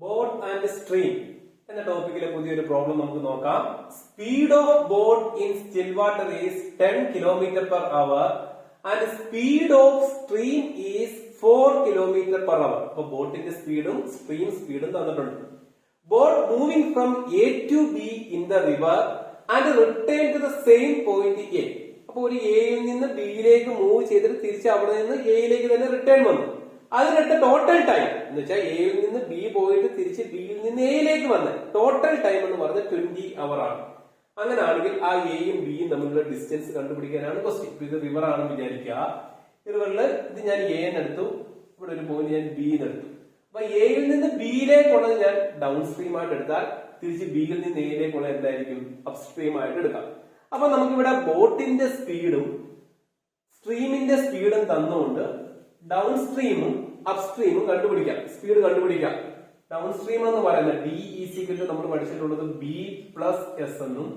Boat and stream എന്ന ടോപ്പിക്കിലെ പുതിയൊരു problem നമുക്ക് നോക്കാം. Speed of boat in still water is 10 kilometre per hour and speed of stream is 4 kilometre per hour. അപ്പൊ ബോട്ടിന്റെ സ്പീഡും stream സ്പീഡും തന്നിട്ടുണ്ട്. Boat moving from A to B in the river and return to the same point A. അപ്പൊ ഒരു എയിൽ നിന്ന് ബിയിലേക്ക് move ചെയ്തിട്ട് തിരിച്ച് അവിടെ നിന്ന് എയിലേക്ക് തന്നെ റിട്ടേൺ വന്നു. അതിനെടുത്ത ടോട്ടൽ ടൈം എന്ന് വെച്ചാൽ എയിൽ നിന്ന് ബി പോയിട്ട് തിരിച്ച് ബിയിൽ നിന്ന് എയിലേക്ക് വന്ന് ടോട്ടൽ ടൈം എന്ന് പറഞ്ഞാൽ 20 അവർ ആണ്. അങ്ങനെയാണെങ്കിൽ ആ എയും ബിയും തമ്മിലുള്ള ഡിസ്റ്റൻസ് കണ്ടുപിടിക്കാനാണ് ക്വസ്റ്റ്യൻ. ഇത് റിവർ ആണെന്ന് വിചാരിക്കുക. റിവറിൽ ഇത് ഞാൻ എ എന്നെടുത്തു, ഇവിടെ ഒരു പോയിന്റ് ഞാൻ ബി എന്നെടുത്തു. അപ്പൊ എയിൽ നിന്ന് ബിയിലേക്കുള്ളത് ഞാൻ ഡൗൺ സ്ട്രീം ആയിട്ട് എടുത്താൽ തിരിച്ച് ബിയിൽ നിന്ന് എയിലേക്കുള്ള എന്തായിരിക്കും അപ്സ്ട്രീം ആയിട്ട് എടുക്കാം. അപ്പൊ നമുക്കിവിടെ ബോട്ടിന്റെ സ്പീഡും സ്ട്രീമിന്റെ സ്പീഡും തന്നുകൊണ്ട് ഡൗൺ സ്ട്രീമും അപ്സ്ട്രീമും കണ്ടുപിടിക്കാം, സ്പീഡ് കണ്ടുപിടിക്കാം. ഡൗൺ സ്ട്രീം എന്ന് പറയുന്നത് ഡി ഈക്വൽ ടു നമ്മൾ പഠിച്ചിട്ടുള്ളത് ബി പ്ലസ് എസ് എന്നും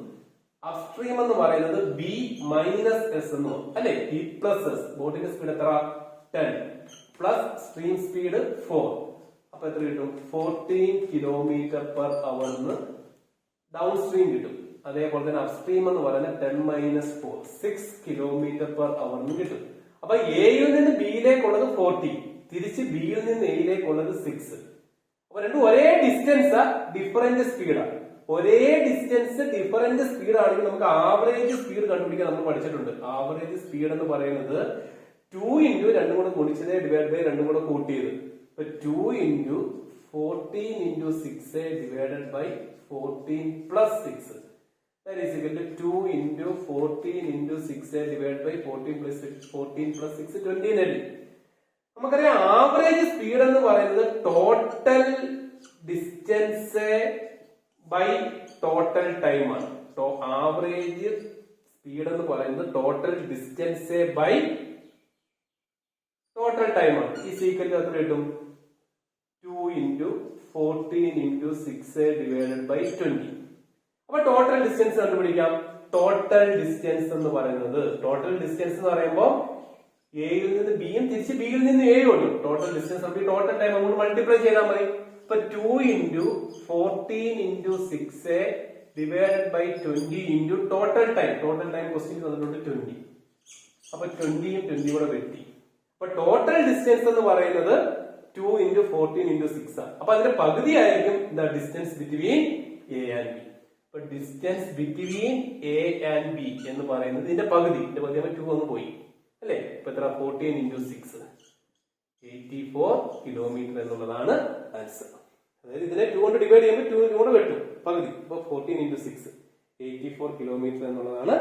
അപ്സ്ട്രീം എന്ന് പറയുന്നത് ബി മൈനസ് എസ് എന്നും അല്ലെ. ബി പ്ലസ് എസ്, ബോട്ടിന്റെ സ്പീഡ് എത്ര 10 പ്ലസ് സ്ട്രീം സ്പീഡ് 4. അപ്പൊ എത്ര കിട്ടും? 14 കിലോമീറ്റർ പെർ അവർ ഡൗൺ സ്ട്രീം കിട്ടും. അതേപോലെ തന്നെ അപ്സ്ട്രീം എന്ന് പറയുന്നത് 10 മൈനസ് 4 6 കിലോമീറ്റർ പെർ അവർ കിട്ടും. അപ്പൊ എയിൽ നിന്ന് ബിയിലേക്കുള്ളത് 40, തിരിച്ച് ബിയിൽ നിന്ന് എയിലേക്കുള്ളത് 6. അപ്പൊ രണ്ടും ഒരേ ഡിസ്റ്റൻസ്, ഡിഫറന്റ് സ്പീഡാണ്. ഒരേ ഡിസ്റ്റൻസ് ഡിഫറന്റ് സ്പീഡ് ആണെങ്കിൽ നമുക്ക് ആവറേജ് സ്പീഡ് കണ്ടുപിടിക്കാൻ നമ്മൾ പഠിച്ചിട്ടുണ്ട്. ആവറേജ് സ്പീഡ് എന്ന് പറയുന്നത് 2 ഇൻറ്റു രണ്ടും കൂടെ ഗുണിച്ചത് ഡിവൈഡ് ബൈ രണ്ടും കൂടെ കൂട്ടിയത്. ഇപ്പൊ 2 into 14 into 6 divided by 14 plus 6. That is equal to 2 into 14 into 6 divided by 14 plus 6 20. നമുക്കറിയാം ആവറേജ് സ്പീഡ് എന്ന് പറയുന്നത് total distance by total time ആണ്. ആവറേജ് സ്പീഡ് എന്ന് പറയുന്നത് total distance by total time ആണ്. ഈ സീക്വൽ എത്ര കിട്ടും? 2 into 14 into 6 divided by 20. അപ്പൊ ടോട്ടൽ ഡിസ്റ്റൻസ് കണ്ടുപിടിക്കാം. ടോട്ടൽ ഡിസ്റ്റൻസ് എന്ന് പറയുന്നത്, ടോട്ടൽ ഡിസ്റ്റൻസ് എന്ന് പറയുമ്പോൾ എയിൽ നിന്ന് ബിയും തിരിച്ച് ബിയിൽ നിന്ന് എയും ഉണ്ട്. ടോട്ടൽ ഡിസ്റ്റൻസ് നമുക്ക് ടോട്ടൽ ടൈം അങ്ങോട്ട് മൾട്ടിപ്ലൈ ചെയ്താൽ മതി. ഇപ്പൊ 2 into 14 into 6 divided by 20 into total time. Total time question തന്നിട്ടുണ്ട് 20. അപ്പൊ 20യും 20 കൂടെ വെട്ടി. അപ്പൊ ടോട്ടൽ ഡിസ്റ്റൻസ് എന്ന് പറയുന്നത് 2 ഇൻറ്റു 14 ഇൻറ്റു 6 ആണ്. അപ്പൊ അതിന്റെ പകുതി ആയിരിക്കും the distance between A and B. Distance between A and B എന്ന് പറയുന്നത് ഇതിന്റെ പകുതി 2 ഒന്ന് പോയി അല്ലെ. ഇപ്പൊ എത്ര? 14 ഇൻറ്റു 6 84 കിലോമീറ്റർ എന്നുള്ളതാണ് ആൻസർ. അതായത് ഇതിനെ 2 കൊണ്ട് ഡിവൈഡ് ചെയ്യുമ്പോൾ 2 കൂടെ വെട്ടും പകുതി. ഇപ്പൊ 14 ഇൻറ്റു 6 84 കിലോമീറ്റർ എന്നുള്ളതാണ്